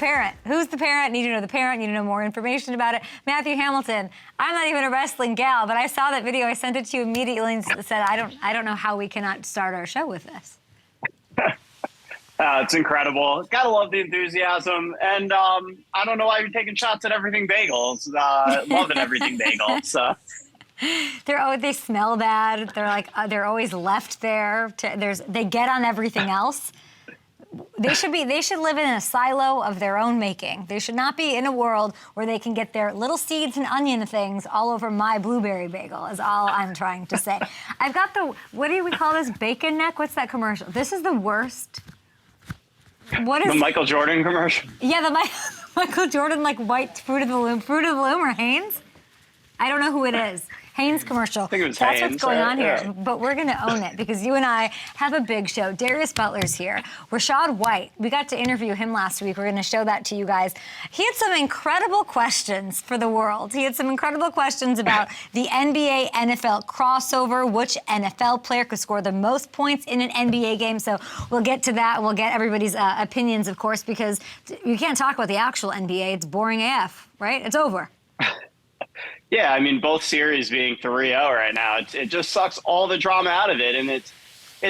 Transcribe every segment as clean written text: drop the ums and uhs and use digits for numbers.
parent? Who's the parent? Need to know the parent. Need to know more information about it. Matthew Hamilton. I'm not even a wrestling gal, but I saw that video. I sent it to you immediately and said, I don't know how we cannot start our show with this. It's incredible. Gotta love the enthusiasm. And I don't know why you're taking shots at Everything Bagels. Loving Everything Bagels. So. They smell bad. They're like they're always left there. They get on everything else. They should live in a silo of their own making. They should not be in a world where they can get their little seeds and onion things all over my blueberry bagel, is all I'm trying to say. I've got what do we call this? Bacon neck? What's that commercial? This is the worst. What is the Michael Jordan commercial? Yeah, the Michael Jordan, like white Fruit of the Loom or Hanes? I don't know who it is. Hanes commercial. I think it was That's Hanes, what's going on here. yeah. But we're going to own it because you and I have a big show. Darius Butler's here. Rashad White, we got to interview him last week. We're going to show that to you guys. He had some incredible questions for the world. He had some incredible questions about the NBA NFL crossover, which NFL player could score the most points in an NBA game. So we'll get to that. We'll get everybody's opinions, of course, because you can't talk about the actual NBA. It's boring AF, right? It's over. Yeah, I mean, both series being 3-0 right now, it just sucks all the drama out of it. And it's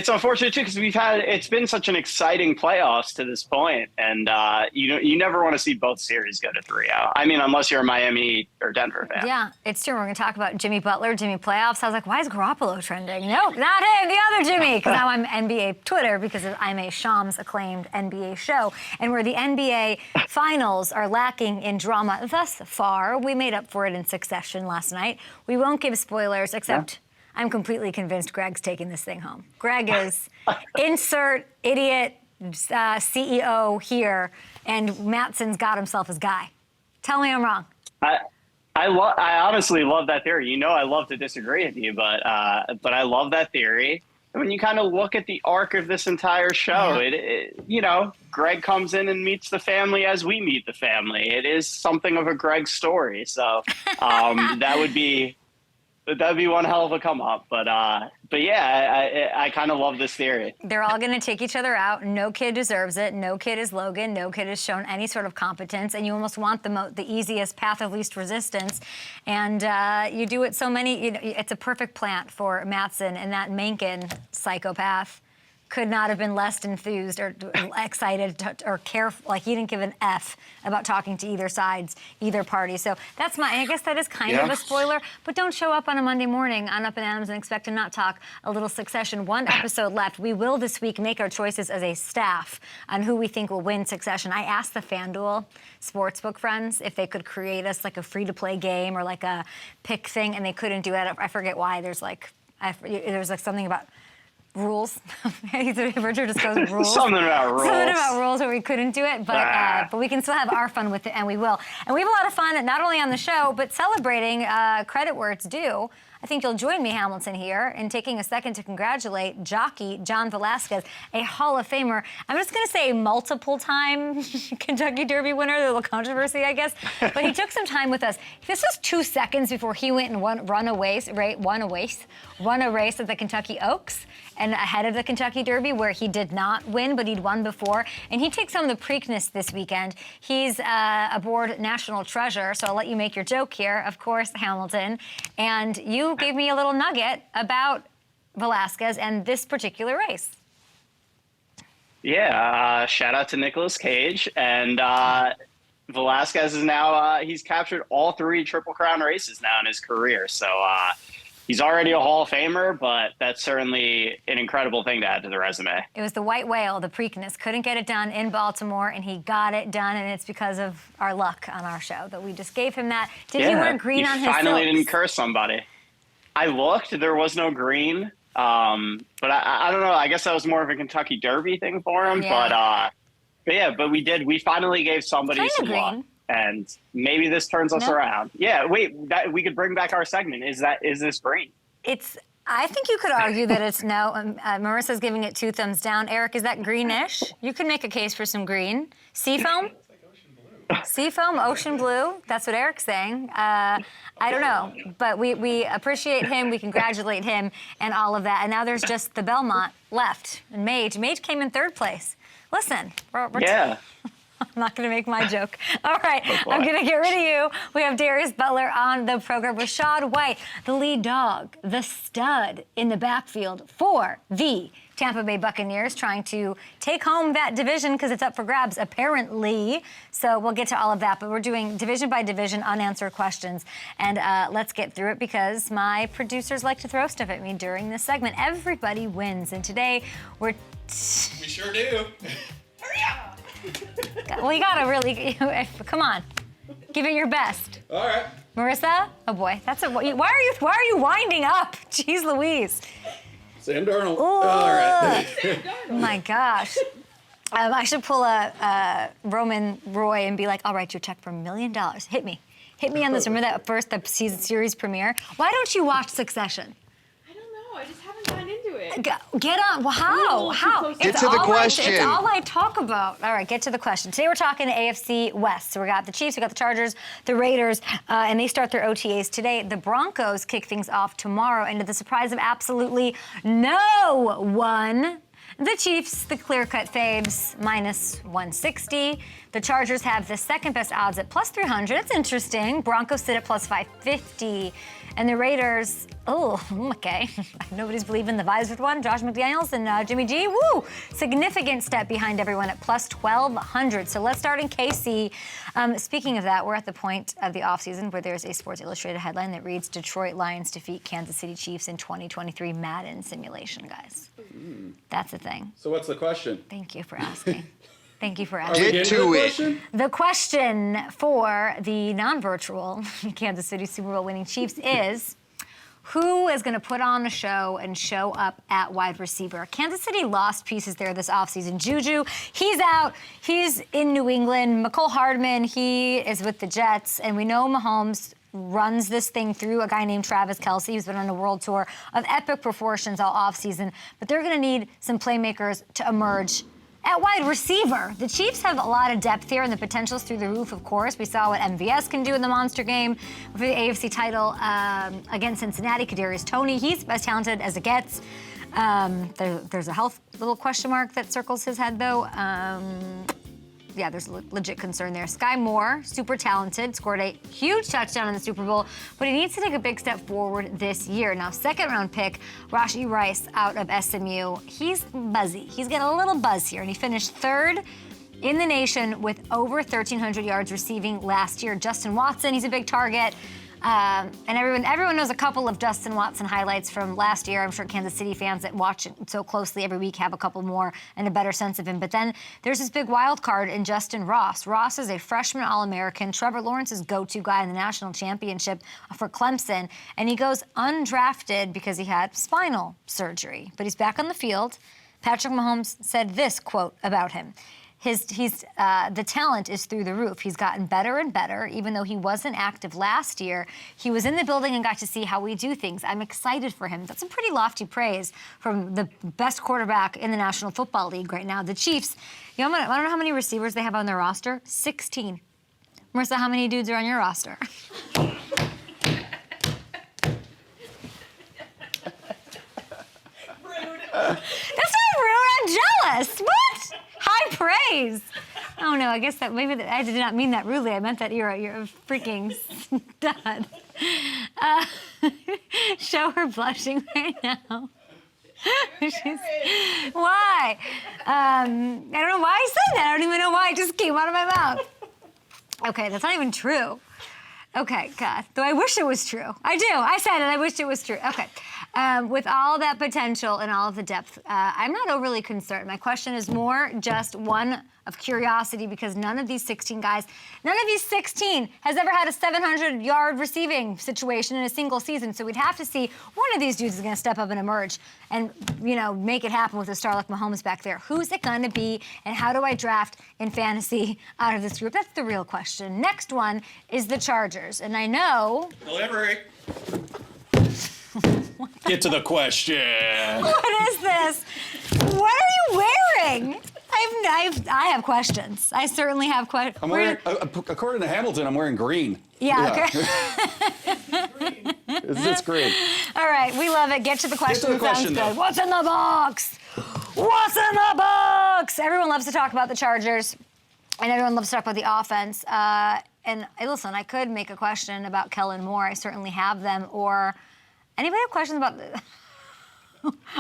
unfortunate, too, because it's been such an exciting playoffs to this point. And you never want to see both series go to 3-0. I mean, unless you're a Miami or Denver fan. Yeah, it's true. We're going to talk about Jimmy Butler, Jimmy playoffs. I was like, why is Garoppolo trending? Nope, not him, the other Jimmy. Because now I'm NBA Twitter because I'm a Shams acclaimed NBA show. And where the NBA finals are lacking in drama thus far, we made up for it in Succession last night. We won't give spoilers, except... Yeah. I'm completely convinced Greg's taking this thing home. Greg is insert idiot CEO here, and Mattson's got himself his guy. Tell me I'm wrong. I honestly love that theory. You know, I love to disagree with you, but I love that theory. And when you kind of look at the arc of this entire show, Greg comes in and meets the family as we meet the family. It is something of a Greg story. So that'd be one hell of a come up. But yeah, I kind of love this theory. They're all going to take each other out. No kid deserves it. No kid is Logan. No kid has shown any sort of competence. And you almost want the easiest path of least resistance. And you do it so many. It's a perfect plant for Mattson, and that Mencken psychopath could not have been less enthused or excited or careful. Like, he didn't give an F about talking to either party. So that's I guess that is kind of a spoiler, but don't show up on a Monday morning on Up and Adams and expect to not talk a little Succession. One episode left. We will this week make our choices as a staff on who we think will win Succession. I asked the FanDuel Sportsbook friends if they could create us like a free-to-play game or like a pick thing, and they couldn't do it. I forget why. There's something about rules. Richard just goes rules. Something about rules where we couldn't do it, but we can still have our fun with it, and we will. And we have a lot of fun, not only on the show, but celebrating credit where it's due. I think you'll join me, Hamilton, here in taking a second to congratulate jockey John Velasquez, a Hall of Famer. I'm just going to say multiple-time Kentucky Derby winner, a little controversy, I guess. But he took some time with us. This was 2 seconds before he went and won a race at the Kentucky Oaks and ahead of the Kentucky Derby, where he did not win, but he'd won before. And he takes home the Preakness this weekend. He's aboard National Treasure, so I'll let you make your joke here, of course, Hamilton. And you gave me a little nugget about Velasquez and this particular race. Yeah, shout out to Nicolas Cage. And Velasquez is now, he's captured all 3 Triple Crown races now in his career. So he's already a Hall of Famer, but that's certainly an incredible thing to add to the resume. It was the white whale, the Preakness. Couldn't get it done in Baltimore, and he got it done, and it's because of our luck on our show that we just gave him that. Did he wear green on his silks? He finally didn't curse somebody. I looked. There was no green. But I don't know. I guess that was more of a Kentucky Derby thing for him. Yeah. But we did. We finally gave somebody some luck. And maybe this turns us around. Yeah, wait, we could bring back our segment. Is this green? I think you could argue that it's no. Marissa's giving it 2 thumbs down. Eric, is that greenish? You could make a case for some green. Seafoam? Seafoam, ocean blue. That's what Eric's saying. I don't know, but we appreciate him. We congratulate him and all of that. And now there's just the Belmont left. And Mage came in 3rd place. Listen, we're I'm not going to make my joke. All right, I'm going to get rid of you. We have Darius Butler on the program. Rashad White, the lead dog, the stud in the backfield for the Tampa Bay Buccaneers, trying to take home that division because it's up for grabs, apparently. So we'll get to all of that, but we're doing division by division unanswered questions. And let's get through it because my producers like to throw stuff at me during this segment. Everybody wins, and today we're... We sure do. Hurry up! Well, you gotta really, come on, give it your best. All right. Marissa? Oh boy, that's a. Why are you winding up? Jeez Louise. Sam Darnold. Ooh. All right. Oh my gosh. I should pull a Roman Roy and be like, I'll write you a check for $1 million. Hit me on this. Remember the series premiere? Why don't you watch Succession? I don't know. I just haven't gotten into it. Get on. How? Get to the question. It's all I talk about. All right, get to the question. Today we're talking AFC West. So we got the Chiefs, we got the Chargers, the Raiders, and they start their OTAs today. The Broncos kick things off tomorrow, and to the surprise of absolutely no one, the Chiefs, the clear-cut faves, -160. The Chargers have the second best odds at +300. It's interesting. Broncos sit at +550. And the Raiders, okay. Nobody's believing the Visor one. Josh McDaniels and Jimmy G, woo! Significant step behind everyone at +1,200. So let's start in KC. Speaking of that, we're at the point of the offseason where there's a Sports Illustrated headline that reads, Detroit Lions defeat Kansas City Chiefs in 2023 Madden simulation, guys. That's the thing. So what's the question? Thank you for asking. Thank you for Are we asking. getting to the question? The question for the non-virtual Kansas City Super Bowl winning Chiefs is, who is going to put on a show and show up at wide receiver? Kansas City lost pieces there this offseason. Juju, he's out. He's in New England. McCole Hardman, he is with the Jets. And we know Mahomes runs this thing through a guy named Travis Kelce, who's been on a world tour of epic proportions all offseason. But they're going to need some playmakers to emerge at wide receiver. The Chiefs have a lot of depth here, and the potential's through the roof, of course. We saw what MVS can do in the monster game for the AFC title against Cincinnati. Kadarius Toney, he's as talented as it gets. There's a health little question mark that circles his head, though. Yeah, there's a legit concern there. Sky Moore, super talented, scored a huge touchdown in the Super Bowl, but he needs to take a big step forward this year. Now, second-round pick, Rashee Rice out of SMU. He's buzzy. He's got a little buzz here, and he finished third in the nation with over 1,300 yards receiving last year. Justin Watson, he's a big target. And everyone knows a couple of Justin Watson highlights from last year. I'm sure Kansas City fans that watch it so closely every week have a couple more and a better sense of him. But then there's this big wild card in Justin Ross. Ross is a freshman All-American, Trevor Lawrence's go-to guy in the national championship for Clemson. And he goes undrafted because he had spinal surgery. But he's back on the field. Patrick Mahomes said this quote about him. The talent is through the roof. He's gotten better and better, even though he wasn't active last year. He was in the building and got to see how we do things. I'm excited for him. That's some pretty lofty praise from the best quarterback in the National Football League right now. The Chiefs, I don't know how many receivers they have on their roster. 16. Marissa, how many dudes are on your roster? That's not rude. I'm jealous. What? High praise. Oh no, I guess that I did not mean that rudely. I meant that you're a freaking stud. Show her blushing right now. Why? I don't know why I said that. I don't even know why. It just came out of my mouth. Okay, that's not even true. Okay, God. Though I wish it was true. I do. I said it. I wish it was true. Okay. With all that potential and all of the depth, I'm not overly concerned. My question is more just one of curiosity because none of these 16 has ever had a 700-yard receiving situation in a single season. So we'd have to see one of these dudes is going to step up and emerge and, make it happen with a star like Mahomes back there. Who's it going to be and how do I draft in fantasy out of this group? That's the real question. Next one is the Chargers. And I know... Delivery. Get to the question. What is this? What are you wearing? I have questions. I certainly have questions. I'm wearing, according to Hamilton, I'm wearing green. Yeah. Okay. It's green. All right, we love it. Get to the question. Get to the question, Sounds good. though. What's in the box? What's in the box? Everyone loves to talk about the Chargers. And everyone loves to talk about the offense. And listen, I could make a question about Kellen Moore. I certainly have them. Or anybody have questions about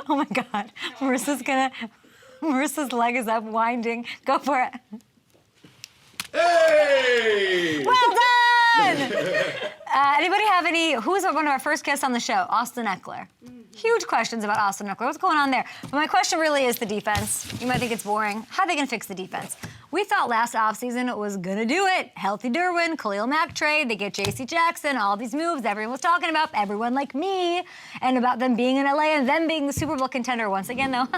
oh my God, Marissa's leg is up, winding. Go for it. Hey! Well done! Anybody have who's one of our first guests on the show? Austin Eckler. Huge questions about Austin Eckler. What's going on there? But my question really is the defense. You might think it's boring. How are they going to fix the defense? We thought last offseason it was going to do it. Healthy Derwin, Khalil Mack trade, they get J.C. Jackson, all these moves everyone was talking about, everyone like me, and about them being in LA and them being the Super Bowl contender once again, though.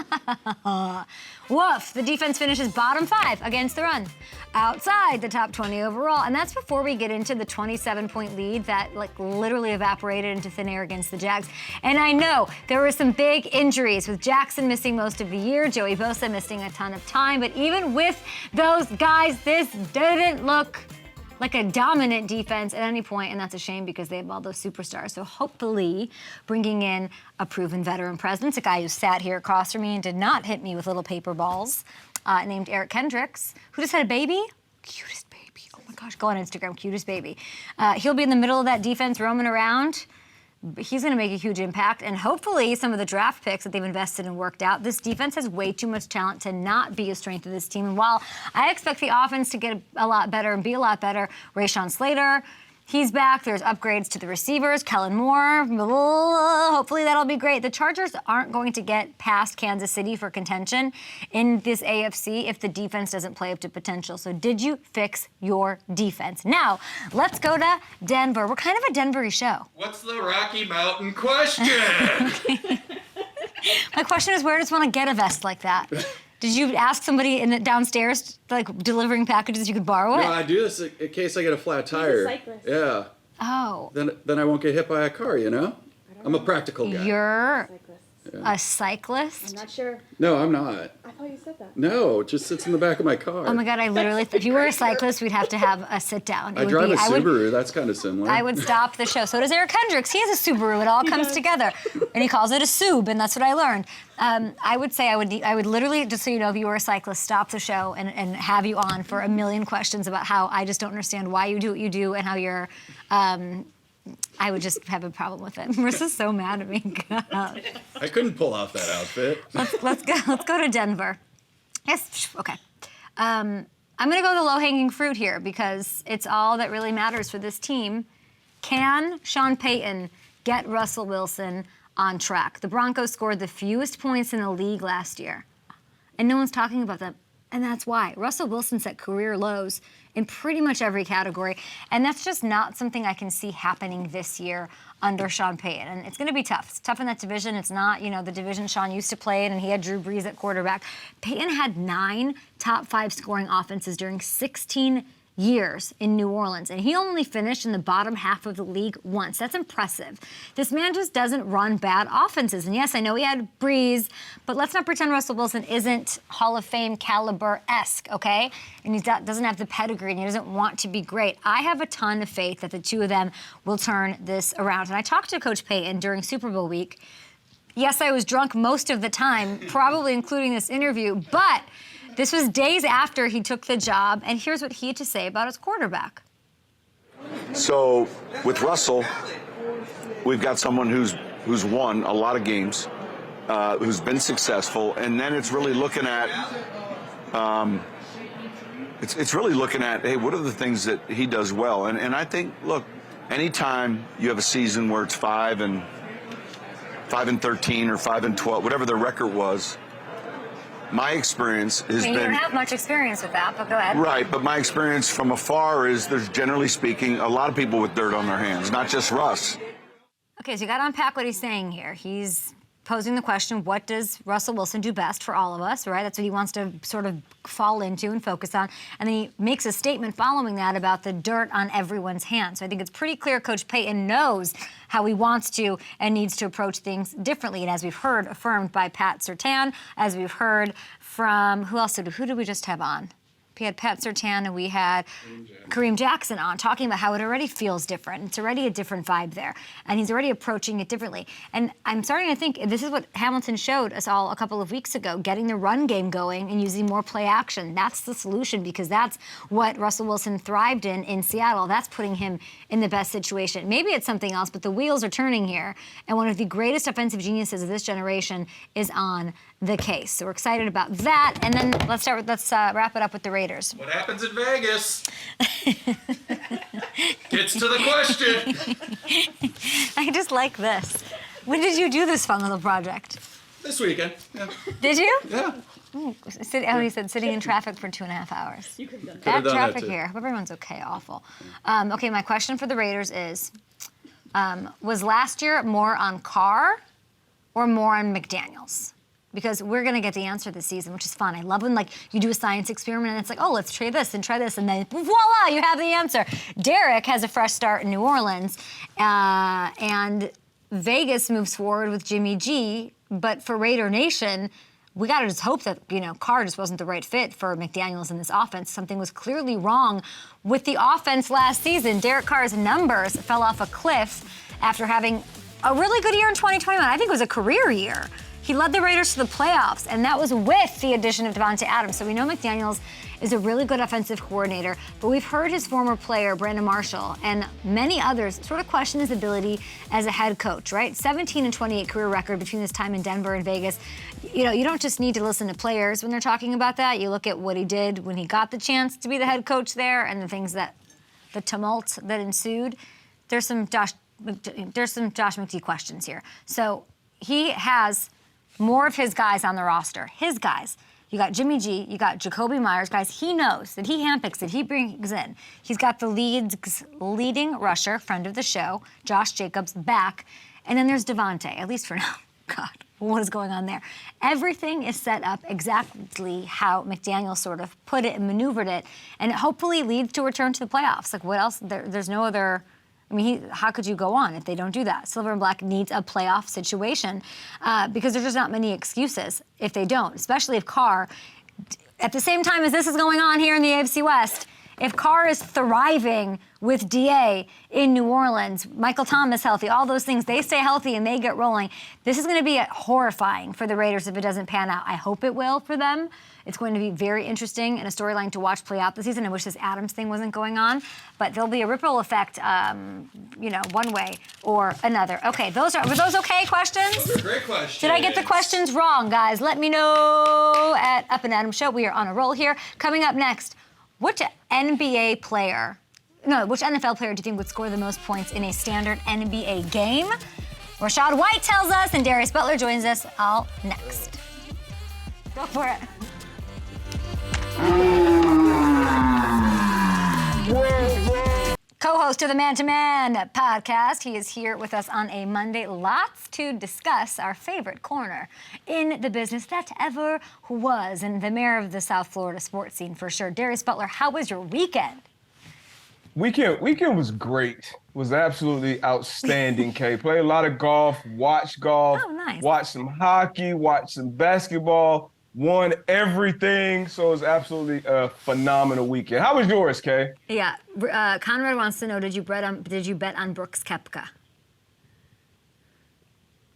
Woof, the defense finishes bottom 5 against the run, outside the top 20 overall, and that's before we get into the 27-point lead that literally evaporated into thin air against the Jags. And I know there were some big injuries with Jackson missing most of the year, Joey Bosa missing a ton of time, but even with those guys, this didn't look like a dominant defense at any point, and that's a shame because they have all those superstars. So hopefully bringing in a proven veteran presence, a guy who sat here across from me and did not hit me with little paper balls, named Eric Kendricks, who just had a baby. Cutest baby. Oh my gosh, go on Instagram, cutest baby. He'll be in the middle of that defense roaming around. He's going to make a huge impact, and hopefully some of the draft picks that they've invested and worked out. This defense has way too much talent to not be a strength of this team. And while I expect the offense to get a lot better and be a lot better, Rashawn Slater, he's back. There's upgrades to the receivers. Kellen Moore, hopefully that'll be great. The Chargers aren't going to get past Kansas City for contention in this AFC if the defense doesn't play up to potential. So did you fix your defense? Now, let's go to Denver. We're kind of a Denver-y show. What's the Rocky Mountain question? My question is, where does one get a vest like that? Did you ask somebody downstairs, delivering packages you could borrow it? No, I do this in case I get a flat tire. cyclist. Yeah. Oh. Then I won't get hit by a car, you know? I'm a practical guy. You're Cyclist. a cyclist? I'm not sure. No, I'm not. I thought you said that. No, it just sits in the back of my car. Oh my God, I literally, if you were a cyclist, we'd have to have a sit down. I drive a Subaru. That's kind of similar. I would stop the show. So does Eric Hendricks. He has a Subaru. It all comes together. And he calls it a Sub, and that's what I learned. I would say I would literally, just so you know, if you were a cyclist, stop the show and have you on for a million questions about how I just don't understand why you do what you do and how you're, I would just have a problem with it. Marissa's so mad at me. God. I couldn't pull off that outfit. Let's go to Denver. Yes, okay. I'm gonna go the low-hanging fruit here because it's all that really matters for this team. Can Sean Payton get Russell Wilson on track? The Broncos scored the fewest points in the league last year, and no one's talking about them. And that's why. Russell Wilson set career lows in pretty much every category, and that's just not something I can see happening this year under Sean Payton. And it's going to be tough. It's tough in that division. It's not, the division Sean used to play in, and he had Drew Brees at quarterback. Payton had 9 top 5 scoring offenses during 16 years in New Orleans, and he only finished in the bottom half of the league once. That's impressive. This man just doesn't run bad offenses. And yes, I know he had Breeze, but let's not pretend Russell Wilson isn't Hall of Fame caliber-esque, okay? And he doesn't have the pedigree, and he doesn't want to be great. I have a ton of faith that the two of them will turn this around. And I talked to Coach Payton during Super Bowl week. Yes, I was drunk most of the time, probably including this interview, but this was days after he took the job, and here's what he had to say about his quarterback. So with Russell, we've got someone who's won a lot of games, who's been successful, and then it's really looking at it's really looking at, hey, what are the things that he does well? And I think, look, anytime you have a season where it's 5-13 or 5-12, whatever the record was. My experience has been... You don't have much experience with that, but go ahead. Right, but my experience from afar is there's, generally speaking, a lot of people with dirt on their hands, not just Russ. Okay, so you got to unpack what he's saying here. He's posing the question, what does Russell Wilson do best for all of us, right? That's what he wants to sort of fall into and focus on. And then he makes a statement following that about the dirt on everyone's hands. So I think it's pretty clear Coach Payton knows how he wants to and needs to approach things differently. And as we've heard, affirmed by Pat Surtain, as we've heard from, who did we just have on? Pat Surtain and we had Kareem Jackson on talking about how it already feels different. It's already a different vibe there. And he's already approaching it differently. And I'm starting to think this is what Hamilton showed us all a couple of weeks ago, getting the run game going and using more play action. That's the solution because that's what Russell Wilson thrived in Seattle. That's putting him in the best situation. Maybe it's something else, but the wheels are turning here. And one of the greatest offensive geniuses of this generation is on the case. So we're excited about that. And then let's wrap it up with the Raiders. What happens in Vegas? Gets to the question. I just like this. When did you do this fun little project? This weekend. Yeah. Did you? Yeah. He said sitting in traffic for 2.5 hours. You could have done that. Bad done that traffic too. here. Hope everyone's okay. Awful. Okay, my question for the Raiders is, was last year more on Carr or more on McDaniels? Because we're going to get the answer this season, which is fun. I love when you do a science experiment and it's like, oh, let's try this, and then voila, you have the answer. Derek has a fresh start in New Orleans, and Vegas moves forward with Jimmy G. But for Raider Nation, we got to just hope that, Carr just wasn't the right fit for McDaniels in this offense. Something was clearly wrong with the offense last season. Derek Carr's numbers fell off a cliff after having a really good year in 2021. I think it was a career year. He led the Raiders to the playoffs, and that was with the addition of Devontae Adams. So we know McDaniels is a really good offensive coordinator, but we've heard his former player, Brandon Marshall, and many others sort of question his ability as a head coach, right? 17-28 career record between his time in Denver and Vegas. You don't just need to listen to players when they're talking about that. You look at what he did when he got the chance to be the head coach there and the tumult that ensued. There's some Josh McDee questions here. So he has more of his guys on the roster. His guys. You got Jimmy G, you got Jacoby Myers, guys he knows, that he handpicks, that he brings in. He's got the leading rusher, friend of the show, Josh Jacobs, back. And then there's Devontae, at least for now. God, what is going on there? Everything is set up exactly how McDaniel sort of put it and maneuvered it, and it hopefully leads to a return to the playoffs. What else? There's no other... how could you go on if they don't do that? Silver and Black needs a playoff situation because there's just not many excuses if they don't, especially if Carr, at the same time as this is going on here in the AFC West, if Carr is thriving with DA in New Orleans, Michael Thomas healthy, all those things, they stay healthy and they get rolling. This is going to be horrifying for the Raiders if it doesn't pan out. I hope it will for them. It's going to be very interesting and a storyline to watch play out this season. I wish this Adams thing wasn't going on, but there'll be a ripple effect, one way or another. Okay, were those okay questions? Those are great questions. Did I get the questions wrong, guys? Let me know at Up and Adams Show. We are on a roll here. Coming up next, which NFL player do you think would score the most points in a standard NBA game? Rashad White tells us, and Darius Butler joins us all next. Go for it. Co-host of the Man to Man podcast. He is here with us on a Monday. Lots to discuss. Our favorite corner in the business that ever was, and the mayor of the South Florida sports scene for sure. Darius Butler, how was your weekend? Weekend was great. Was absolutely outstanding, Kay. Played a lot of golf, watched golf, nice. Watched some hockey, watched some basketball, won everything. So it was absolutely a phenomenal weekend. How was yours, Kay? Yeah, Conrad wants to know, did you bet on Brooks Koepka?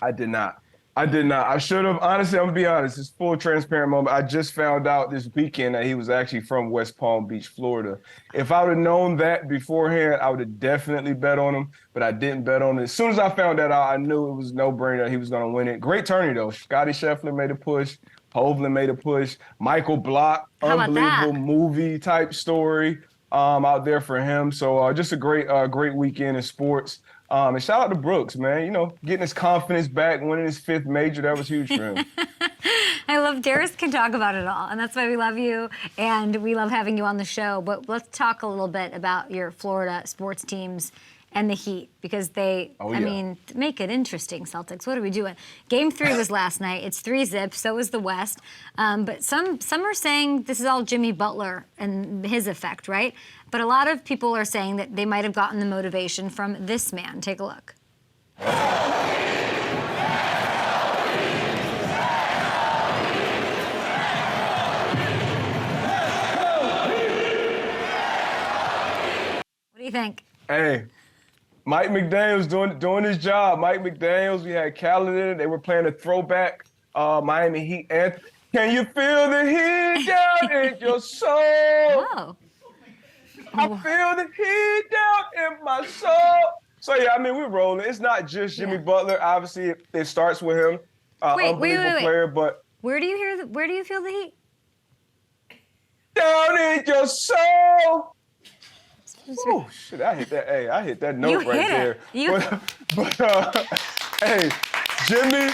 I did not. I should have. Honestly, I'm going to be honest. It's full transparent moment. I just found out this weekend that he was actually from West Palm Beach, Florida. If I would have known that beforehand, I would have definitely bet on him, but I didn't bet on it. As soon as I found that out, I knew it was no-brainer that he was going to win it. Great tourney, though. Scotty Scheffler made a push. Hovland made a push. Michael Block, unbelievable movie-type story out there for him. So just a great weekend in sports. And shout out to Brooks, man. Getting his confidence back, winning his 5th major, that was huge for him. I love Darius can talk about it all, and that's why we love you, and we love having you on the show. But let's talk a little bit about your Florida sports teams and the Heat, because they, make it interesting, Celtics. What are we doing? Game 3 was last night. It's 3-0, so is the West. But some are saying this is all Jimmy Butler and his effect, right? But a lot of people are saying that they might have gotten the motivation from this man. Take a look. you think? Hey, Mike McDaniel's doing his job. Mike McDaniel's, we had Callahan. They were playing a throwback Miami Heat anthem. Can you feel the heat down in your soul? Oh. I feel the heat down in my soul. So, yeah, I mean, we're rolling. It's not just Jimmy Butler. Obviously, it starts with him. Unbelievable player, but... Where do you feel the heat? Down in your soul. Oh, shit, I hit that. Hey, I hit that note right there. Hey, Jimmy,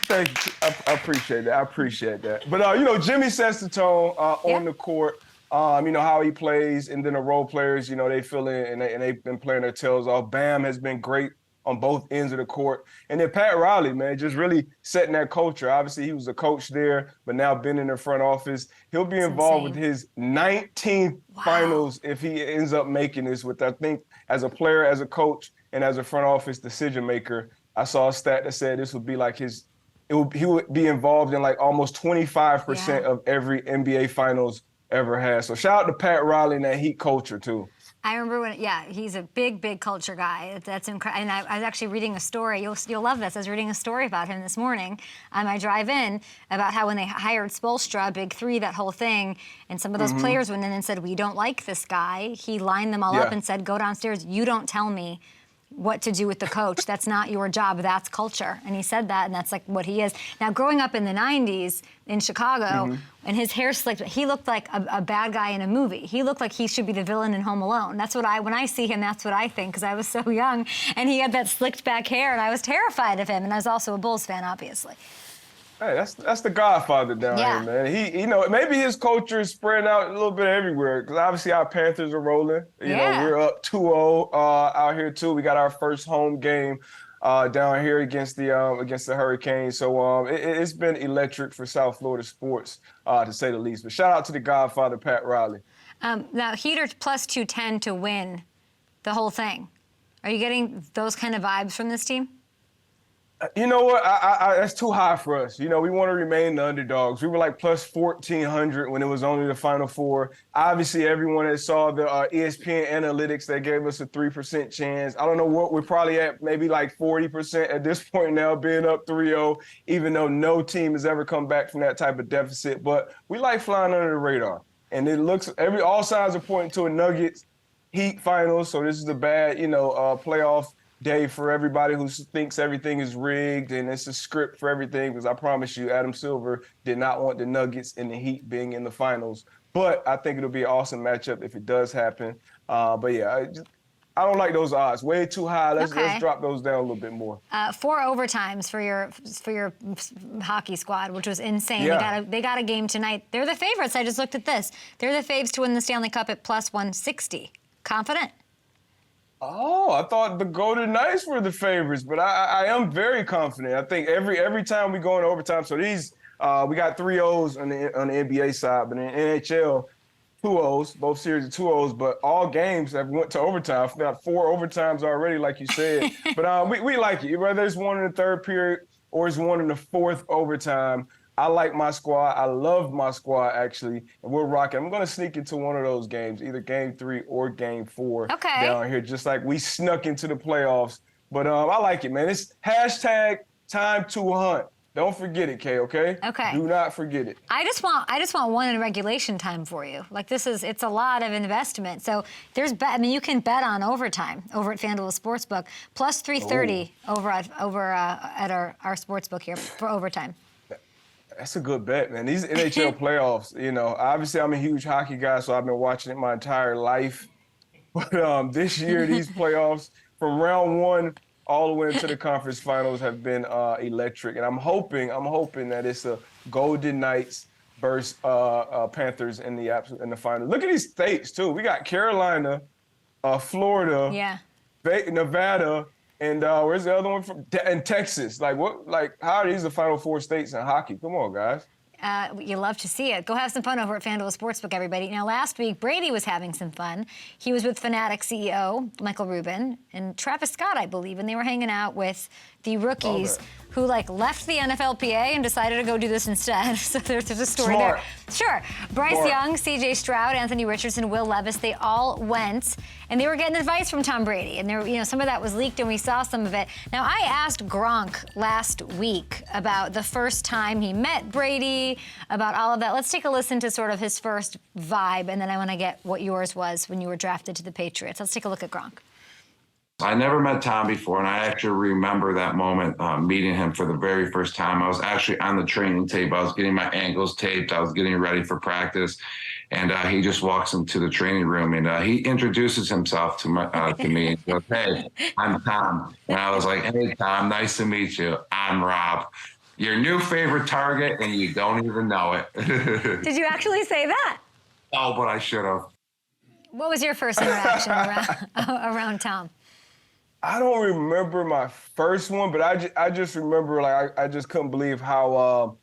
thank you. I appreciate that. I appreciate that. But, Jimmy sets the tone on the court. How he plays, and then the role players, they fill in and they've been playing their tails off. Bam has been great on both ends of the court. And then Pat Riley, man, just really setting that culture. Obviously, he was a coach there, but now been in the front office. He'll be involved with his 19th finals if he ends up making this with, I think, as a player, as a coach, and as a front office decision maker. I saw a stat that said this would be like he would be involved in like almost 25% of every NBA finals ever had. So shout out to Pat Riley and that Heat culture too. I remember he's a big culture guy. That's incredible. And I was actually reading a story. You'll love this. I was reading a story about him this morning on my drive in about how when they hired Spoelstra, Big Three, that whole thing, and some of those players went in and said, we don't like this guy. He lined them all up and said, go downstairs. You don't tell me what to do with the coach. That's not your job. That's culture. And he said that, and that's like what he is. Now, growing up in the 90s in Chicago, and his hair slicked, he looked like a bad guy in a movie. He looked like he should be the villain in Home Alone. That's what when I see him, that's what I think, because I was so young. And he had that slicked back hair, and I was terrified of him. And I was also a Bulls fan, obviously. Hey, that's the Godfather down here, man. He maybe his culture is spreading out a little bit everywhere, because obviously our Panthers are rolling. We're up 2-0 out here too. We got our first home game down here against the Hurricanes. So it's been electric for South Florida sports, to say the least. But shout out to the Godfather, Pat Riley. Now, Heat are plus 210 to win the whole thing. Are you getting those kind of vibes from this team? You know what? That's too high for us. We want to remain the underdogs. We were like plus 1,400 when it was only the Final Four. Obviously, everyone that saw the ESPN analytics, they gave us a 3% chance. I don't know what we're probably at, maybe like 40% at this point now, being up 3-0, even though no team has ever come back from that type of deficit. But we like flying under the radar. And it looks, all signs are pointing to a Nuggets Heat finals. So this is a bad, playoff day for everybody who thinks everything is rigged and it's a script for everything, because I promise you, Adam Silver did not want the Nuggets and the Heat being in the finals. But I think it'll be an awesome matchup if it does happen. But yeah, I don't like those odds. Way too high. Let's drop those down a little bit more. 4 overtimes for your hockey squad, which was insane. Yeah. They got a game tonight. They're the favorites. I just looked at this. They're the faves to win the Stanley Cup at plus 160. Confident? Oh, I thought the Golden Knights were the favorites, but I am very confident. I think every time we go into overtime, so these we got 3-0s on the NBA side, but in the NHL, 2-0s, both series of 2-0s, but all games have went to overtime. We've got 4 overtimes already, like you said. But we like it, whether it's one in the third period or it's one in the fourth overtime. I like my squad. I love my squad, actually, and we're rocking. I'm going to sneak into one of those games, either Game 3 or Game 4 down here, just like we snuck into the playoffs. But I like it, man. It's #time to hunt. Don't forget it, Kay, okay? Okay. Do not forget it. I just want one in regulation time for you. Like it's a lot of investment. So you can bet on overtime over at FanDuel Sportsbook, plus 330 over at our sportsbook here for overtime. That's a good bet, man. These NHL playoffs, obviously I'm a huge hockey guy, so I've been watching it my entire life. But this year, these playoffs, from round 1 all the way into the conference finals, have been electric. And I'm hoping that it's a Golden Knights versus Panthers in the final. Look at these states too. We got Carolina, Florida, Nevada. And where's the other one from? And Texas. How are these the Final 4 states in hockey? Come on, guys. You love to see it. Go have some fun over at FanDuel Sportsbook, everybody. Now, last week, Brady was having some fun. He was with Fanatic CEO Michael Rubin and Travis Scott, I believe, and they were hanging out with the rookies who left the NFLPA and decided to go do this instead. So there's a story there. Sure. Bryce Young, C.J. Stroud, Anthony Richardson, Will Levis, they all went. and they were getting advice from Tom Brady, and there, some of that was leaked, and we saw some of it. Now, I asked Gronk last week about the first time he met Brady, about all of that. Let's take a listen to sort of his first vibe, and then I want to get what yours was when you were drafted to the Patriots. Let's take a look at Gronk. I never met Tom before, and I actually remember that moment, meeting him for the very first time. I was actually on the training tape. I was getting my ankles taped. I was getting ready for practice, and he just walks into the training room, and he introduces himself to me and goes, "Hey, I'm Tom." And I was like, "Hey, Tom, nice to meet you. I'm Rob. Your new favorite target, and you don't even know it." Did you actually say that? Oh, but I should have. What was your first interaction around Tom? I don't remember my first one, but I just remember, like, I just couldn't believe how,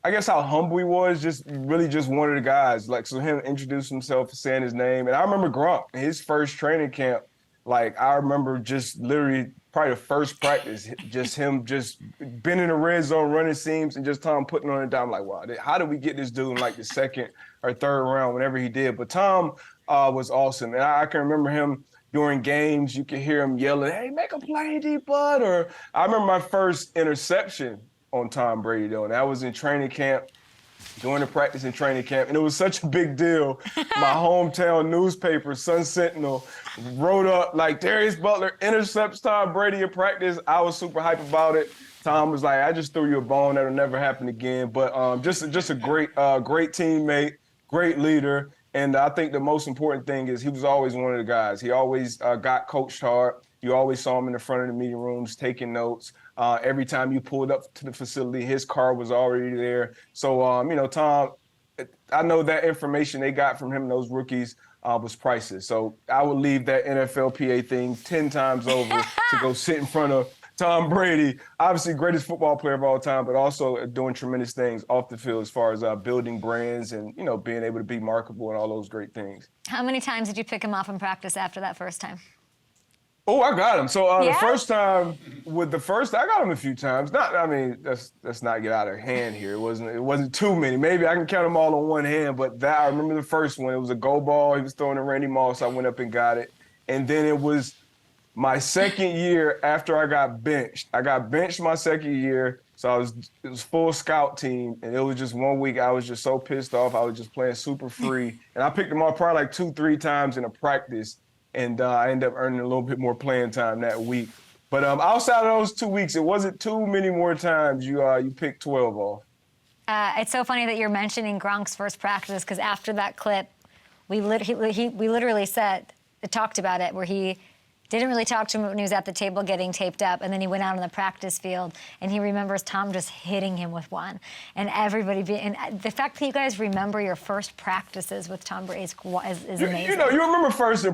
I guess how humble he was, just really just one of the guys. Like, so him introduce himself, saying his name. And I remember Gronk, his first training camp, like, I remember just literally probably the first practice, just him just being in the red zone, running seams, and just Tom putting on it down. I'm like, wow, how did we get this dude in like the second or third round, whenever he did? But Tom was awesome. And I can remember him during games, you could hear him yelling, "Hey, make a play, D-Bud." Or I remember my first interception on Tom Brady, though, and that was in training camp, during the practice in training camp. And it was such a big deal. My hometown newspaper, Sun Sentinel, wrote up, like, Darius Butler intercepts Tom Brady in practice. I was super hype about it. Tom was like, "I just threw you a bone. That'll never happen again." But just a great teammate, great leader. And I think the most important thing is he was always one of the guys. He always got coached hard. You always saw him in the front of the meeting rooms taking notes. Every time you pulled up to the facility, his car was already there. So, Tom, I know that information they got from him, those rookies, was priceless. So I would leave that NFLPA thing 10 times over to go sit in front of Tom Brady, obviously greatest football player of all time, but also doing tremendous things off the field as far as building brands and, being able to be marketable and all those great things. How many times did you pick him off in practice after that first time? Oh, I got him. So Yeah? the first time, I got him a few times. Let's not get out of hand here. It wasn't too many. Maybe I can count them all on one hand, but I remember the first one. It was a go ball. He was throwing to Randy Moss. I went up and got it. And then it was my second year after I got benched. I got benched my second year, so it was full scout team, and it was just 1 week. I was just so pissed off. I was just playing super free, and I picked him up probably like 2-3 times in a practice, and I ended up earning a little bit more playing time that week. But outside of those 2 weeks, it wasn't too many more times you picked 12 off. It's so funny that you're mentioning Gronk's first practice, because after that clip, we literally talked about it, where he didn't really talk to him when he was at the table getting taped up, and then he went out on the practice field, and he remembers Tom just hitting him with one, and and the fact that you guys remember your first practices with Tom Brady is amazing. You remember first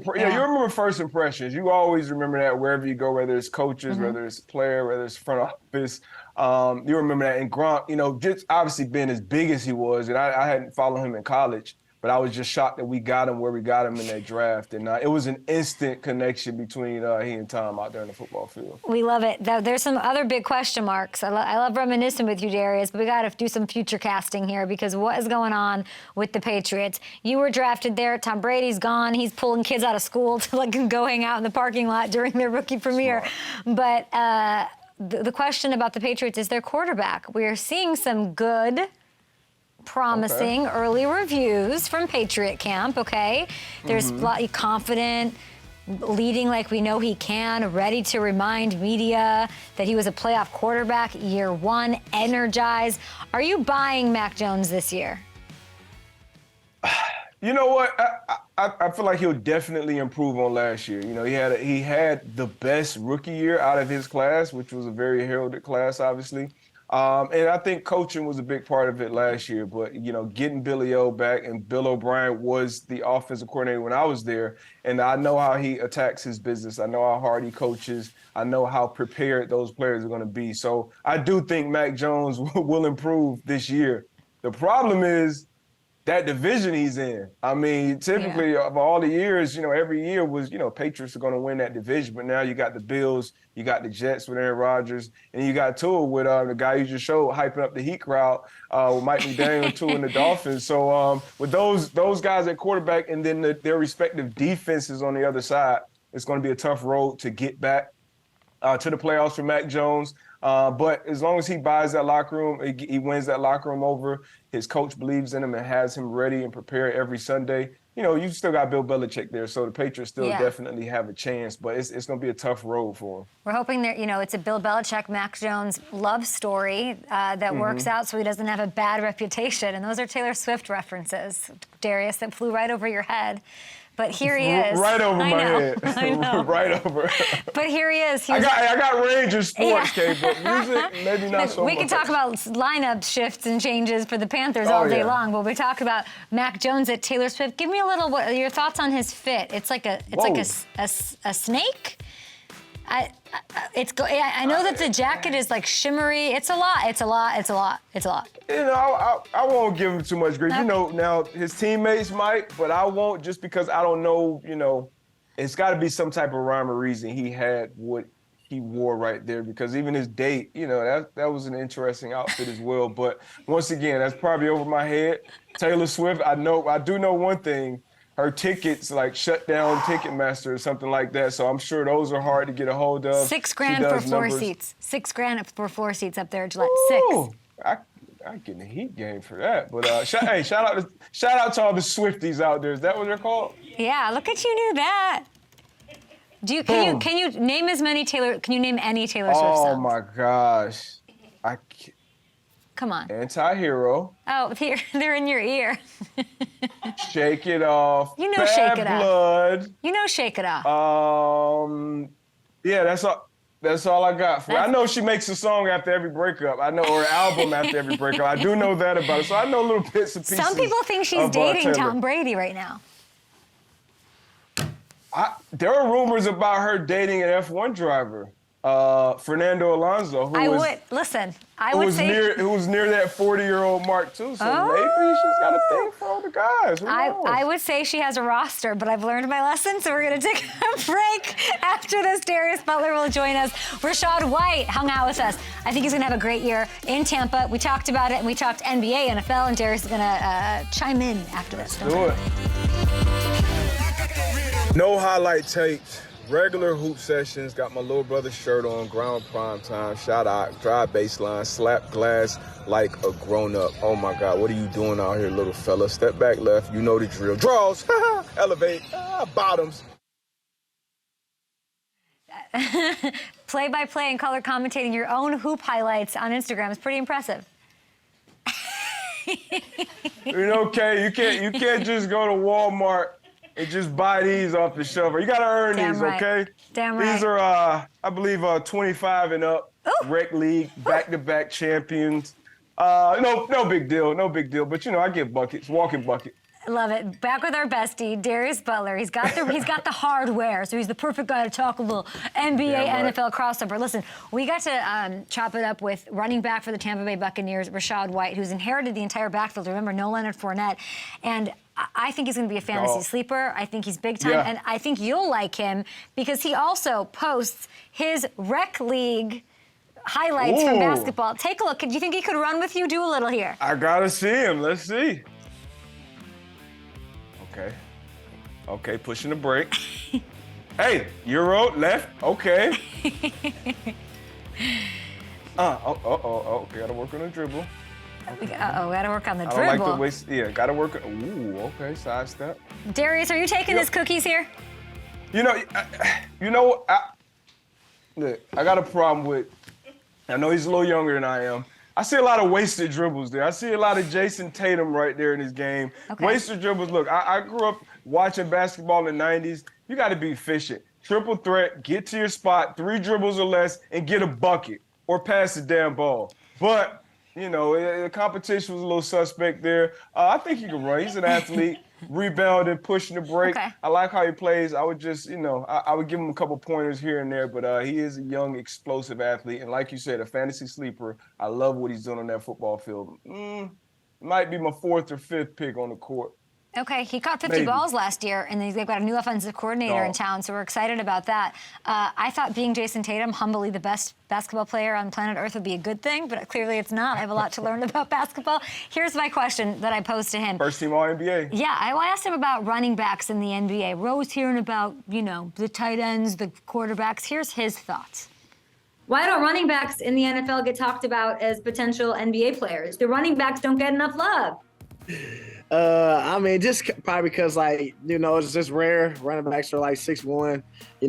impressions. You always remember that wherever you go, whether it's coaches, whether it's player, whether it's front office. You remember that. And Gronk, just obviously being as big as he was, and I hadn't followed him in college, but I was just shocked that we got him where we got him in that draft. And it was an instant connection between he and Tom out there in the football field. We love it. There's some other big question marks. I love reminiscing with you, Darius, but we got to do some future casting here, because what is going on with the Patriots? You were drafted there. Tom Brady's gone. He's pulling kids out of school to go hang out in the parking lot during their rookie premiere. Smart. But the question about the Patriots is their quarterback. We are seeing some good, promising early reviews from Patriot Camp, okay? There's confident, leading like we know he can, ready to remind media that he was a playoff quarterback year one, energized. Are you buying Mac Jones this year? You know what? I feel like he'll definitely improve on last year. He had the best rookie year out of his class, which was a very heralded class, obviously. And I think coaching was a big part of it last year. But, getting Billy O back, and Bill O'Brien was the offensive coordinator when I was there. And I know how he attacks his business. I know how hard he coaches. I know how prepared those players are going to be. So I do think Mac Jones will improve this year. The problem is that division he's in. I mean, typically of all the years, every year was, Patriots are going to win that division. But now you got the Bills, you got the Jets with Aaron Rodgers, and you got Tua with the guy you just showed hyping up the Heat crowd with Mike McDaniel and Tua and the Dolphins. So with those guys at quarterback and then their respective defenses on the other side, it's going to be a tough road to get back to the playoffs for Mac Jones. But as long as he buys that locker room, he wins that locker room over, his coach believes in him and has him ready and prepared every Sunday. You still got Bill Belichick there, so the Patriots still definitely have a chance, but it's going to be a tough road for him. We're hoping that, it's a Bill Belichick, Mac Jones love story that works out so he doesn't have a bad reputation. And those are Taylor Swift references, Darius, that flew right over your head. But here he is. Right over my head. I know. Right over. But here he is. I got range of sports, Kate, but music, maybe not so much. We can talk about lineup shifts and changes for the Panthers all day long, but we talk about Mac Jones at Taylor Swift. Give me a little, what your thoughts on his fit? It's like a snake. I know that the jacket is like shimmery. It's a lot. I won't give him too much grief. Now his teammates might, but I won't just because I don't know, it's got to be some type of rhyme or reason he had what he wore right there because even his date, that was an interesting outfit as well. But once again, that's probably over my head. Taylor Swift, I do know one thing. Her tickets shut down Ticketmaster or something like that. So I'm sure those are hard to get a hold of. $6,000 for 4 seats. $6,000 for 4 seats up there at Gillette. Ooh, I get in the Heat game for that. But hey, shout out to all the Swifties out there. Is that what they're called? Yeah, look at you knew that. Can you name any Taylor Swift songs? Oh my gosh. Come on. Anti-Hero. Oh, they're in your ear. Shake It Off. Bad Shake It Blood. Off. Shake It Off. Yeah, that's all I got for her. I know she makes a song after every breakup. I know, or an album after every breakup. I do know that about her. So I know little bits and pieces. Some people think she's dating Tom Brady right now. There are rumors about her dating an F1 driver. Fernando Alonso, who was near that 40-year-old mark too. So maybe she's got a thing for all the guys. Who knows? I would say she has a roster, but I've learned my lesson, so we're going to take a break. After this, Darius Butler will join us. Rashad White hung out with us. I think he's going to have a great year in Tampa. We talked about it, and we talked NBA, NFL, and Darius is going to chime in after this. Let's do it. No highlight tapes. Regular hoop sessions, got my little brother's shirt on, ground prime time, shot out, drive baseline, slap glass like a grown-up. Oh my God, what are you doing out here, little fella? Step back left, you know the drill. Draws, elevate, bottoms. Play-by-play and color commentating your own hoop highlights on Instagram is pretty impressive. Okay, you can't just go to Walmart and just buy these off the shelf. You got to earn these, okay? Damn right. These are, I believe, 25 and up, rec league, back-to-back champions. No big deal, But, I get buckets, walking bucket. Love it. Back with our bestie, Darius Butler. He's got the hardware, so he's the perfect guy to talk a little NBA, NFL crossover. Listen, we got to chop it up with running back for the Tampa Bay Buccaneers, Rashad White, who's inherited the entire backfield. Remember, no Leonard Fournette. And I think he's going to be a fantasy sleeper. I think he's big time. Yeah. And I think you'll like him because he also posts his rec league highlights from basketball. Take a look. Do you think he could run with you? Do a little here. I got to see him. Let's see. Okay, pushing the brake. Hey, Euro, left. Okay. Okay, gotta work on the dribble. Okay. Gotta work on the dribble. I don't like the waist. Yeah, gotta work. Okay, sidestep. Darius, are you taking his cookies here? Look, I got a problem with. I know he's a little younger than I am. I see a lot of wasted dribbles there. I see a lot of Jason Tatum right there in his game. Okay. Wasted dribbles. Look, I grew up watching basketball in the 90s. You got to be efficient. Triple threat, get to your spot, 3 dribbles or less, and get a bucket or pass the damn ball. But, the competition was a little suspect there. I think he can run. He's an athlete. Rebounding, pushing the break. Okay. I like how he plays. I would just, I would give him a couple pointers here and there, but he is a young, explosive athlete. And like you said, a fantasy sleeper. I love what he's doing on that football field. might be my 4th or 5th pick on the court. Okay, he caught 50 Maybe. balls last year, and they've got a new offensive coordinator in town, so we're excited about that. I thought being Jason Tatum, humbly the best basketball player on planet Earth, would be a good thing, but clearly it's not. I have a lot to learn about basketball. Here's my question that I posed to him. First team All-NBA. Yeah, I asked him about running backs in the NBA. We're always hearing about, the tight ends, the quarterbacks. Here's his thoughts. Why don't running backs in the NFL get talked about as potential NBA players? The running backs don't get enough love. Just probably because, it's just rare. Running backs are like 6'1",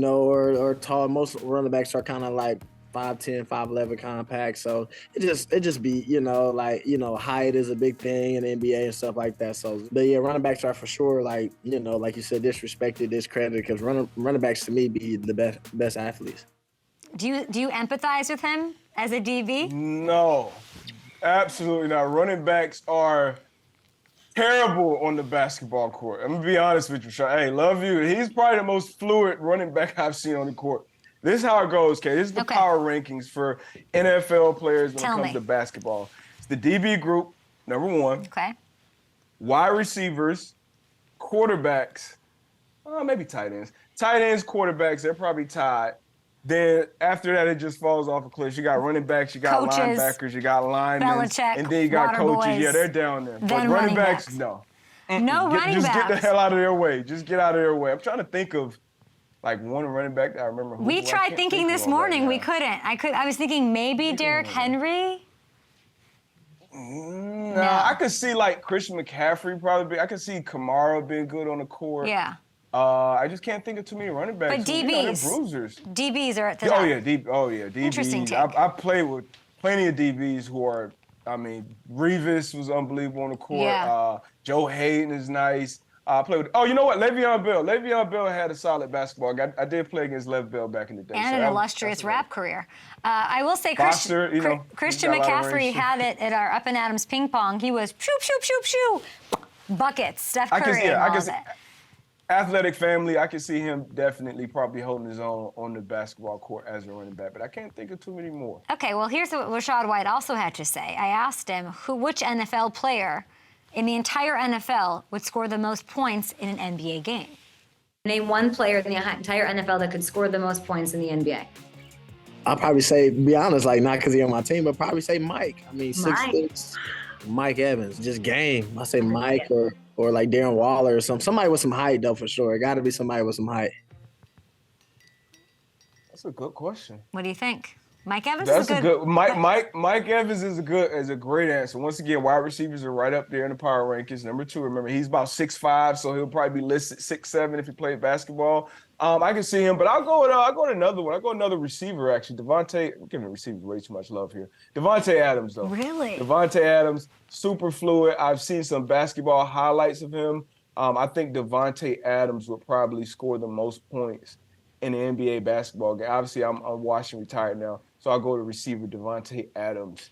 or tall. Most running backs are kind of like 5'10", 5'11" compact. So it just be, height is a big thing in the NBA and stuff like that. So, but yeah, running backs are for sure, like you said, disrespected, discredited, because running backs to me be the best athletes. Do you empathize with him as a DB? No, absolutely not. Running backs are terrible on the basketball court. I'm going to be honest with you, Sean. Hey, love you. He's probably the most fluid running back I've seen on the court. This is how it goes, Kay. This is the power rankings for NFL players when it comes to basketball. It's the DB group, number 1. Okay. Wide receivers, quarterbacks, maybe tight ends. Tight ends, quarterbacks, they're probably tied. Then after that, it just falls off a cliff. You got running backs, you got coaches, linebackers, you got linemen, Belichick, and then you got coaches. boys, Yeah, they're down there. But then running backs, no. No running backs. Just get the hell out of their way. Just get out of their way. I'm trying to think of one running back that I remember. We tried thinking this morning. We couldn't. I was thinking maybe Derrick Henry. No, I could see Christian McCaffrey probably. I could see Kamara being good on the court. Yeah. I just can't think of too many running backs. But DBs. They're bruisers. DBs are at the top. DBs. Interesting take. I played with plenty of DBs who are, Revis was unbelievable on the court. Yeah. Joe Hayden is nice. I played with, you know what? Le'Veon Bell. Le'Veon Bell had a solid basketball. I did play against Lev Bell back in the day. And an illustrious rap career. I will say Boxer, Christian McCaffrey had it at our Up and Adams ping pong. He was shoop, shoop, shoop, shoop. Buckets. Steph Curry and all of it. Athletic family, I can see him definitely probably holding his own on the basketball court as a running back, but I can't think of too many more. Okay, well, here's what Rashad White also had to say. I asked him which NFL player in the entire NFL would score the most points in an NBA game. Name one player in the entire NFL that could score the most points in the NBA. I'll probably say, be honest, not because he's on my team, but probably say Mike. 6'6", Mike Evans, just game. I say Mike or Darren Waller or somebody with some height though for sure. It got to be somebody with some height. That's a good question. What do you think? Mike Evans That's is a good. Mike Evans is a great answer. Once again, wide receivers are right up there in the power rankings. Number 2, remember he's about 6'5", so he'll probably be listed 6'7" if he played basketball. I can see him, but I'll go with another one. I'll go another receiver actually. We're giving the receivers way too much love here. Devontae Adams though. Really? Devontae Adams, super fluid. I've seen some basketball highlights of him. I think Devontae Adams would probably score the most points in the NBA basketball game. Obviously, I'm watching retired now, so I'll go to receiver Devontae Adams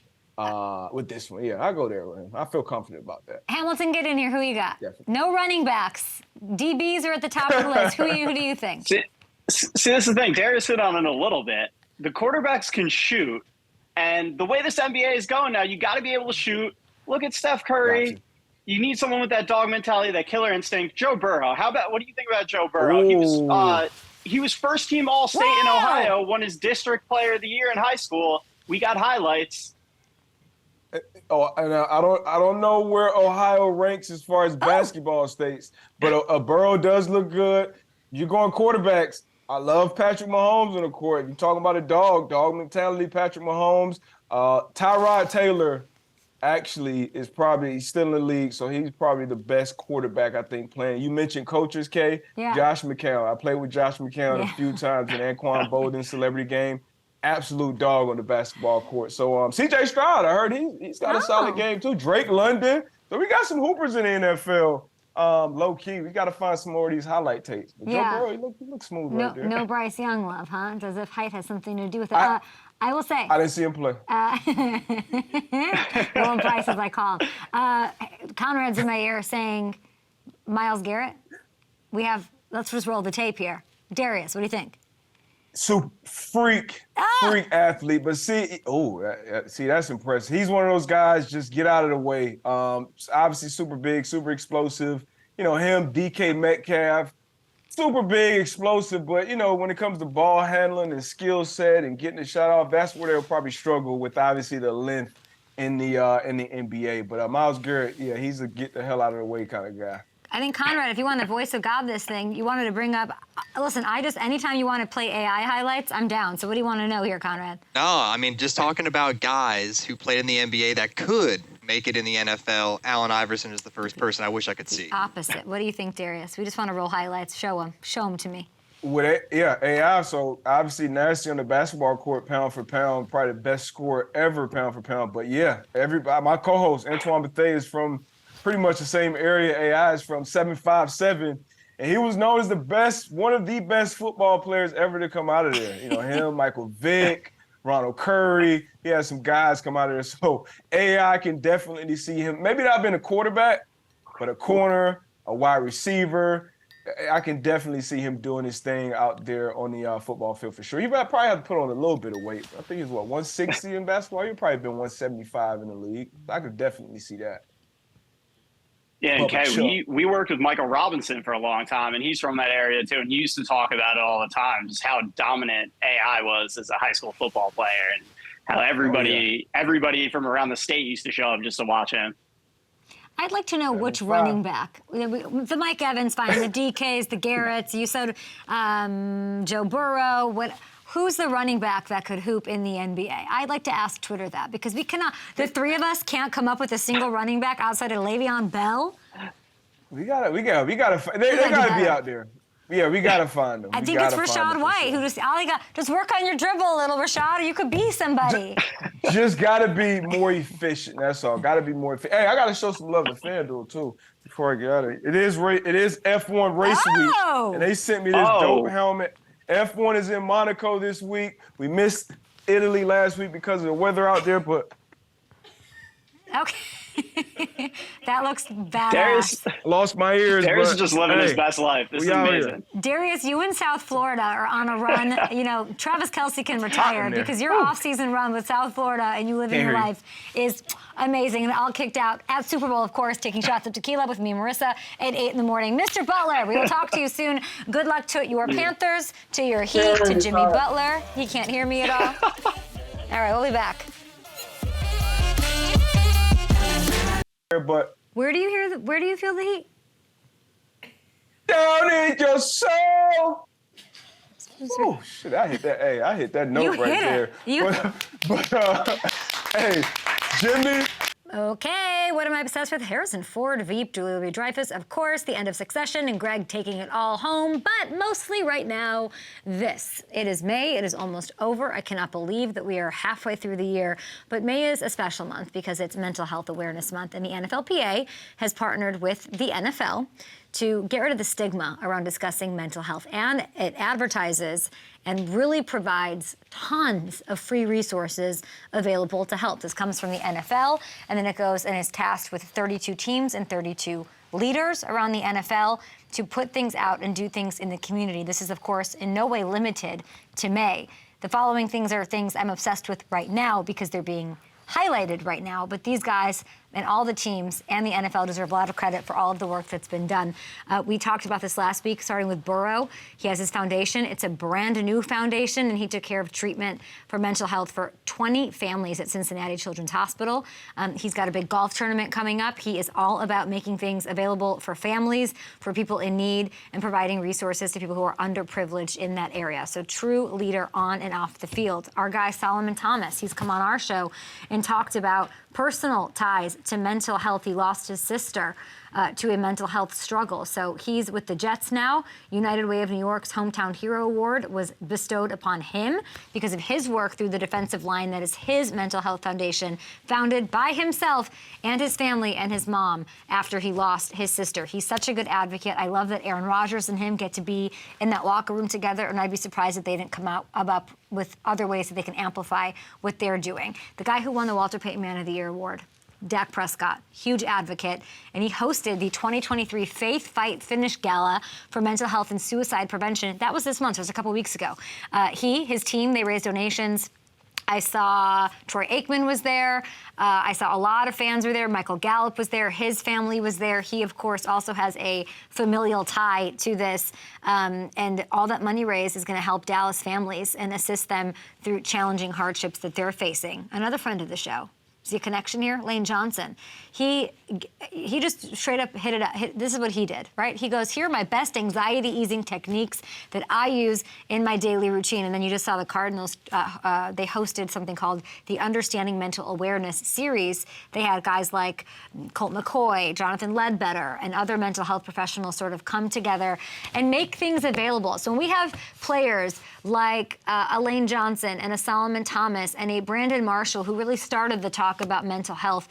with this one. Yeah, I'll go there with him. I feel confident about that. Hamilton, get in here. Who you got? Definitely. No running backs. DBs are at the top of the list. Who do you think? See, this is the thing. Darius hit on it a little bit. The quarterbacks can shoot, and the way this NBA is going now, you got to be able to shoot. Look at Steph Curry. Gotcha. You need someone with that dog mentality, that killer instinct. Joe Burrow. What do you think about Joe Burrow? Ooh. He was first team All-State in Ohio, won his district player of the year in high school. We got highlights. And I don't know where Ohio ranks as far as basketball states, but Burrow does look good. You're going quarterbacks. I love Patrick Mahomes on the court. You're talking about a dog mentality, Patrick Mahomes. Tyrod Taylor actually is probably still in the league, so he's probably the best quarterback, I think, playing. You mentioned coaches, Kay. Yeah. Josh McCown. I played with Josh McCown a few times in Anquan Bolden's celebrity game. Absolute dog on the basketball court. So C.J. Stroud, I heard he's got a solid game too. Drake London. So we got some hoopers in the NFL. Low key, we got to find some more of these highlight tapes. But Joe Burrow, he looks smooth right there. No Bryce Young love, huh? As if height has something to do with it. I will say. I didn't see him play. Will and Bryce, as I call him. Conrad's in my ear saying, Myles Garrett. Let's just roll the tape here. Darius, what do you think? super freak athlete. But see, that's impressive. He's one of those guys, just get out of the way. Obviously super big, super explosive. You know, him, DK Metcalf, super big, explosive. But, you know, when it comes to ball handling and skill set and getting the shot off, that's where they'll probably struggle with, obviously, the length in the NBA. But Myles Garrett, yeah, he's a get the hell out of the way kind of guy. I think, Conrad, if you want the voice of God this thing, you wanted to bring up, listen, anytime you want to play AI highlights, I'm down. So what do you want to know here, Conrad? No, I mean, just talking about guys who played in the NBA that could make it in the NFL, Allen Iverson is the first person I wish I could see. Opposite. What do you think, Darius? We just want to roll highlights. Show them to me. With AI, so obviously nasty on the basketball court, pound for pound, probably the best scorer ever, pound for pound. But yeah, everybody, my co-host, Antoine Bethea, is from pretty much the same area AI is from, 7'5", and he was known as one of the best football players ever to come out of there. You know, him, Michael Vick, Ronald Curry. He had some guys come out of there. So AI can definitely see him. Maybe not been a quarterback, but a corner, a wide receiver. I can definitely see him doing his thing out there on the football field for sure. You probably have to put on a little bit of weight. I think he's 160 in basketball. He'd probably been 175 in the league. I could definitely see that. Yeah, and Kay, we worked with Michael Robinson for a long time, and he's from that area too, and he used to talk about it all the time, just how dominant AI was as a high school football player, and how everybody from around the state used to show up just to watch him. I'd like to know which running back. The Mike Evans, fine. The DKs, the Garretts. You said Joe Burrow. Who's the running back that could hoop in the NBA? I'd like to ask Twitter that, because we cannot. The three of us can't come up with a single running back outside of Le'Veon Bell. We gotta. They gotta be out there. Yeah, we gotta find them. I think it's Rachaad White, who just work on your dribble a little, Rachaad. You could be somebody. Just gotta be more efficient. That's all. Gotta be more efficient. Hey, I gotta show some love to FanDuel too before I get out of here. It is F1 race week, and they sent me this dope helmet. F1 is in Monaco this week. We missed Italy last week because of the weather out there, but okay. That looks badass. Darius lost my ears. Darius is just living his best life. This is amazing. Darius, you in South Florida are on a run. You know, Travis Kelce can retire because your off-season run with South Florida and you living your life is amazing. And all kicked out at Super Bowl, of course, taking shots of tequila with me and Marissa at 8 in the morning. Mr. Butler, we will talk to you soon. Good luck to your Panthers, to your Heat, to Jimmy Butler. He can't hear me at all. All right, we'll be back. But where do you feel the heat? Down in your soul. Oh shit! I hit that. Hey, I hit that note there. Hey, Jimmy. Okay, what am I obsessed with? Harrison Ford, Veep, Julia Louis-Dreyfus, of course, the end of Succession, and Greg taking it all home. But mostly right now, this. It is May. It is almost over. I cannot believe that we are halfway through the year. But May is a special month because it's Mental Health Awareness Month, and the NFLPA has partnered with the NFL to get rid of the stigma around discussing mental health. And it advertises and really provides tons of free resources available to help. This comes from the NFL, and then it goes and is tasked with 32 teams and 32 leaders around the NFL to put things out and do things in the community. This is, of course, in no way limited to May. The following things are things I'm obsessed with right now because they're being highlighted right now, but these guys and all the teams and the NFL deserve a lot of credit for all of the work that's been done. We talked about this last week, starting with Burrow. He has his foundation. It's a brand new foundation, and he took care of treatment for mental health for 20 families at Cincinnati Children's Hospital. He's got a big golf tournament coming up. He is all about making things available for families, for people in need, and providing resources to people who are underprivileged in that area. So true leader on and off the field. Our guy, Solomon Thomas, he's come on our show and talked about personal ties to mental health. He lost his sister to a mental health struggle. So he's with the Jets now. United Way of New York's Hometown Hero Award was bestowed upon him because of his work through the defensive line. That is his mental health foundation, founded by himself and his family and his mom after he lost his sister. He's such a good advocate. I love that Aaron Rodgers and him get to be in that locker room together, and I'd be surprised if they didn't come out up with other ways that they can amplify what they're doing. The guy who won the Walter Payton Man of the Year award, Dak Prescott, huge advocate, and he hosted the 2023 Faith Fight Finish Gala for Mental Health and Suicide Prevention. That was this month, it was a couple weeks ago. His team, they raised donations. I saw Troy Aikman was there. I saw a lot of fans were there. Michael Gallup was there. His family was there. He, of course, also has a familial tie to this. And all that money raised is going to help Dallas families and assist them through challenging hardships that they're facing. Another friend of the show. See a connection here? Lane Johnson. He just straight up hit it up. This is what he did, right? He goes, here are my best anxiety easing techniques that I use in my daily routine. And then you just saw the Cardinals, they hosted something called the Understanding Mental Awareness series. They had guys like Colt McCoy, Jonathan Ledbetter, and other mental health professionals sort of come together and make things available. So when we have players like a Lane Johnson and a Solomon Thomas and a Brandon Marshall who really started the talk about mental health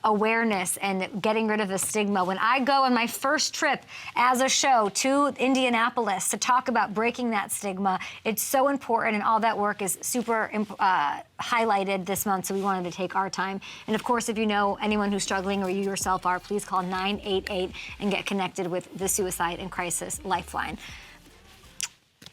awareness and getting rid of the stigma. When I go on my first trip as a show to Indianapolis to talk about breaking that stigma, it's so important, and all that work is super highlighted this month, so we wanted to take our time. And of course, if you know anyone who's struggling or you yourself are, please call 988 and get connected with the Suicide and Crisis Lifeline.